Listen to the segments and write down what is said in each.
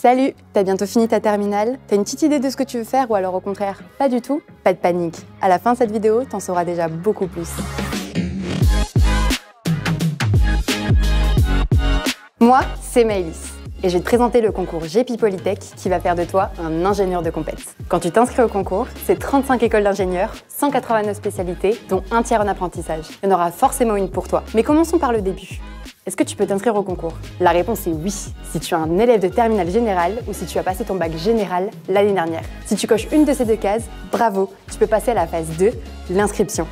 Salut, t'as bientôt fini ta terminale? T'as une petite idée de ce que tu veux faire ou alors au contraire, pas du tout? Pas de panique. À la fin de cette vidéo, t'en sauras déjà beaucoup plus. Moi, c'est Maëlys et je vais te présenter le concours GEPI Polytech qui va faire de toi un ingénieur de compète. Quand tu t'inscris au concours, c'est 35 écoles d'ingénieurs, 189 spécialités, dont un tiers en apprentissage. Il y en aura forcément une pour toi. Mais commençons par le début. Est-ce que tu peux t'inscrire au concours? La réponse est oui, si tu es un élève de terminale générale ou si tu as passé ton bac général l'année dernière. Si tu coches une de ces deux cases, bravo, tu peux passer à la phase 2, l'inscription.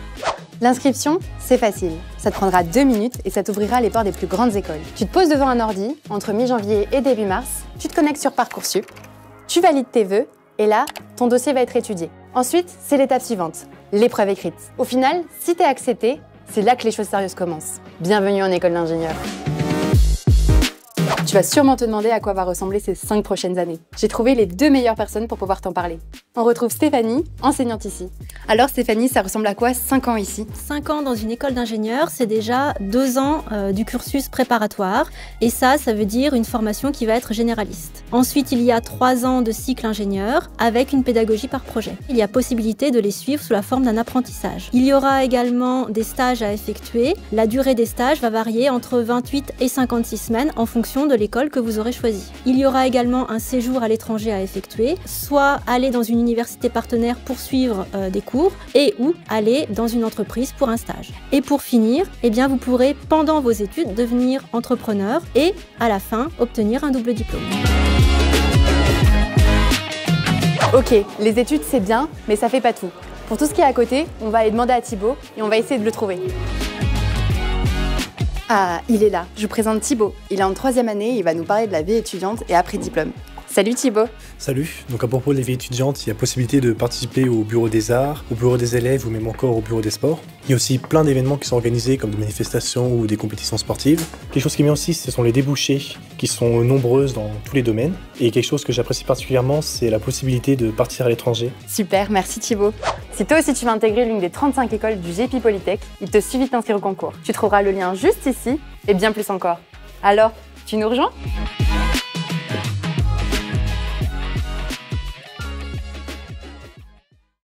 L'inscription, c'est facile. Ça te prendra 2 minutes et ça t'ouvrira les portes des plus grandes écoles. Tu te poses devant un ordi, entre mi-janvier et début mars, tu te connectes sur Parcoursup, tu valides tes vœux et là, ton dossier va être étudié. Ensuite, c'est l'étape suivante, l'épreuve écrite. Au final, si t'es accepté, c'est là que les choses sérieuses commencent. Bienvenue en école d'ingénieur. Tu vas sûrement te demander à quoi va ressembler ces 5 prochaines années. J'ai trouvé les 2 meilleures personnes pour pouvoir t'en parler. On retrouve Stéphanie, enseignante ici. Alors Stéphanie, ça ressemble à quoi 5 ans ici? 5 ans dans une école d'ingénieur, c'est déjà 2 ans du cursus préparatoire. Et ça veut dire une formation qui va être généraliste. Ensuite, il y a 3 ans de cycle ingénieur avec une pédagogie par projet. Il y a possibilité de les suivre sous la forme d'un apprentissage. Il y aura également des stages à effectuer. La durée des stages va varier entre 28 et 56 semaines en fonction de l'école que vous aurez choisie. Il y aura également un séjour à l'étranger à effectuer, soit aller dans une université partenaire pour suivre des cours et ou aller dans une entreprise pour un stage. Et pour finir, eh bien, vous pourrez pendant vos études devenir entrepreneur et à la fin obtenir un double diplôme. Ok, les études c'est bien, mais ça fait pas tout. Pour tout ce qui est à côté, on va aller demander à Thibaut et on va essayer de le trouver. Ah, il est là. Je vous présente Thibaut. Il est en 3e année et il va nous parler de la vie étudiante et après diplôme. Salut Thibaut. Salut. Donc à propos de la vie étudiante, il y a possibilité de participer au bureau des arts, au bureau des élèves ou même encore au bureau des sports. Il y a aussi plein d'événements qui sont organisés comme des manifestations ou des compétitions sportives. Quelque chose qui est bien aussi, ce sont les débouchés qui sont nombreuses dans tous les domaines. Et quelque chose que j'apprécie particulièrement, c'est la possibilité de partir à l'étranger. Super, merci Thibaut. Si toi aussi tu veux intégrer l'une des 35 écoles du GEPI Polytech, il te suffit de t'inscrire au concours. Tu trouveras le lien juste ici et bien plus encore. Alors, tu nous rejoins ?